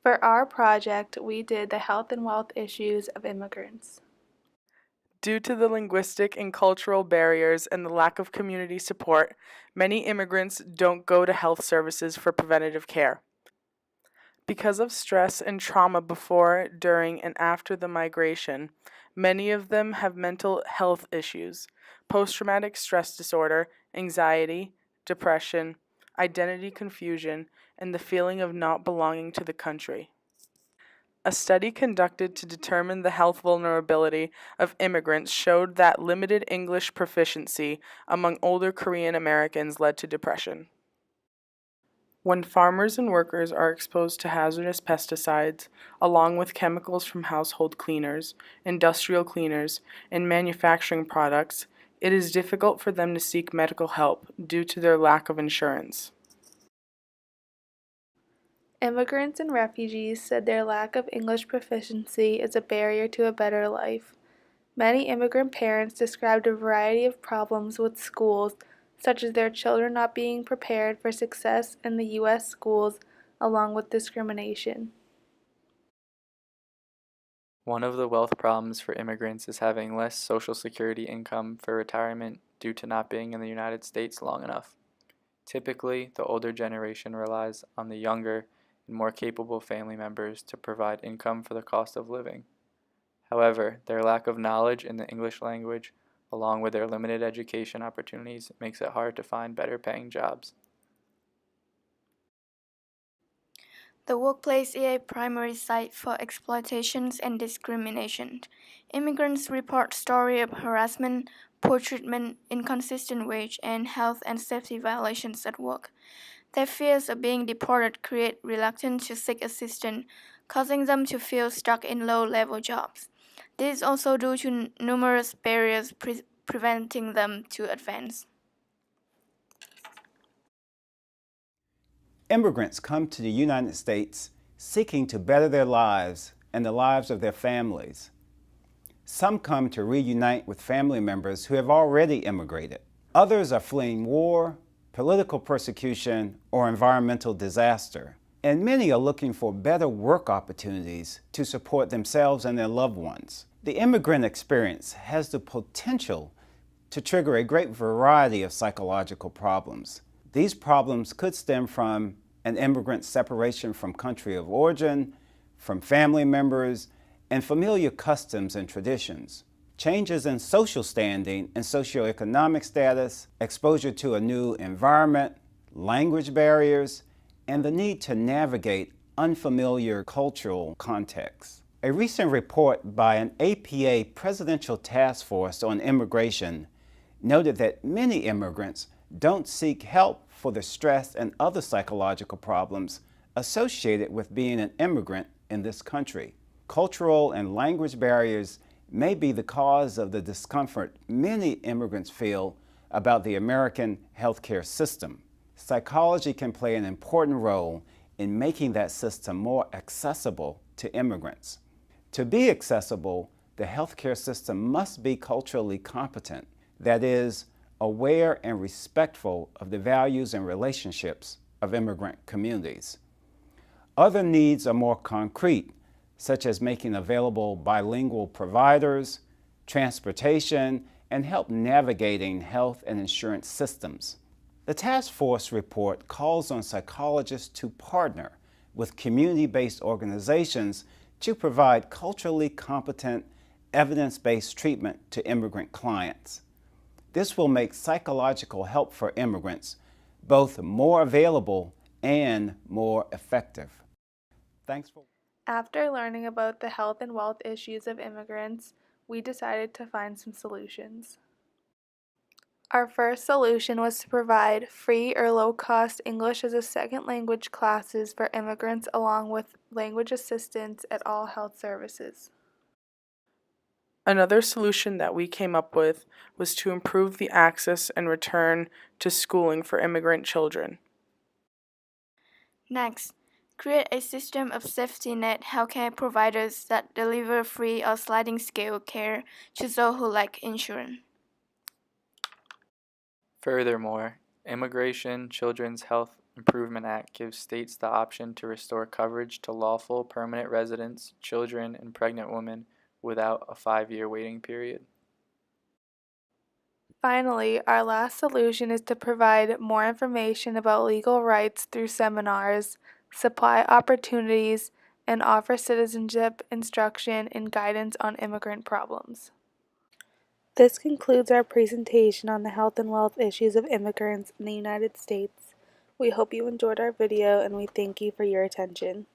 For our project, we did the health and wealth issues of immigrants. Due to the linguistic and cultural barriers and the lack of community support, many immigrants don't go to health services for preventative care. Because of stress and trauma before, during, and after the migration, many of them have mental health issues, post traumatic stress disorder, anxiety, depression, identity confusion, and the feeling of not belonging to the country. A study conducted to determine the health vulnerability of immigrants showed that limited English proficiency among older Korean Americans led to depression. When farmers and workers are exposed to hazardous pesticides, along with chemicals from household cleaners, industrial cleaners, and manufacturing products, it is difficult for them to seek medical help due to their lack of insurance. Immigrants and refugees said their lack of English proficiency is a barrier to a better life. Many immigrant parents described a variety of problems with schools, such as their children not being prepared for success in the U.S. schools, along with discrimination. One of the wealth problems for immigrants is having less Social Security income for retirement due to not being in the United States long enough. Typically, the older generation relies on the younger and more capable family members to provide income for the cost of living. However, their lack of knowledge in the English language, along with their limited education opportunities, makes it hard to find better paying jobs. The workplace is a primary site for exploitations and discrimination. Immigrants report stories of harassment, poor treatment, inconsistent wage, and health and safety violations at work. Their fears of being deported create reluctance to seek assistance, causing them to feel stuck in low-level jobs. This is also due to numerous barriers preventing them to advance. Immigrants come to the United States seeking to better their lives and the lives of their families. Some come to reunite with family members who have already immigrated. Others are fleeing war, political persecution, or environmental disaster. And many are looking for better work opportunities to support themselves and their loved ones. The immigrant experience has the potential to trigger a great variety of psychological problems. These problems could stem from an immigrant's separation from country of origin, from family members, and familiar customs and traditions. Changes in social standing and socioeconomic status, exposure to a new environment, language barriers, and the need to navigate unfamiliar cultural contexts. A recent report by an APA Presidential Task Force on Immigration noted that many immigrants don't seek help for the stress and other psychological problems associated with being an immigrant in this country. Cultural and language barriers may be the cause of the discomfort many immigrants feel about the American healthcare system. Psychology can play an important role in making that system more accessible to immigrants. To be accessible, the healthcare system must be culturally competent, that is, aware and respectful of the values and relationships of immigrant communities. Other needs are more concrete, such as making available bilingual providers, transportation, and help navigating health and insurance systems. The task force report calls on psychologists to partner with community-based organizations to provide culturally competent, evidence-based treatment to immigrant clients. This will make psychological help for immigrants both more available and more effective. Thanks for. After learning about the health and wealth issues of immigrants, we decided to find some solutions. Our first solution was to provide free or low-cost English as a second language classes for immigrants along with language assistance at all health services. Another solution that we came up with was to improve the access and return to schooling for immigrant children. Next, create a system of safety net healthcare providers that deliver free or sliding scale care to those who lack insurance. Furthermore, immigration, children's health Improvement Act gives states the option to restore coverage to lawful permanent residents, children, and pregnant women without a 5-year waiting period. Finally, our last solution is to provide more information about legal rights through seminars, supply opportunities, and offer citizenship instruction and guidance on immigrant problems. This concludes our presentation on the health and wealth issues of immigrants in the United States. We hope you enjoyed our video and we thank you for your attention.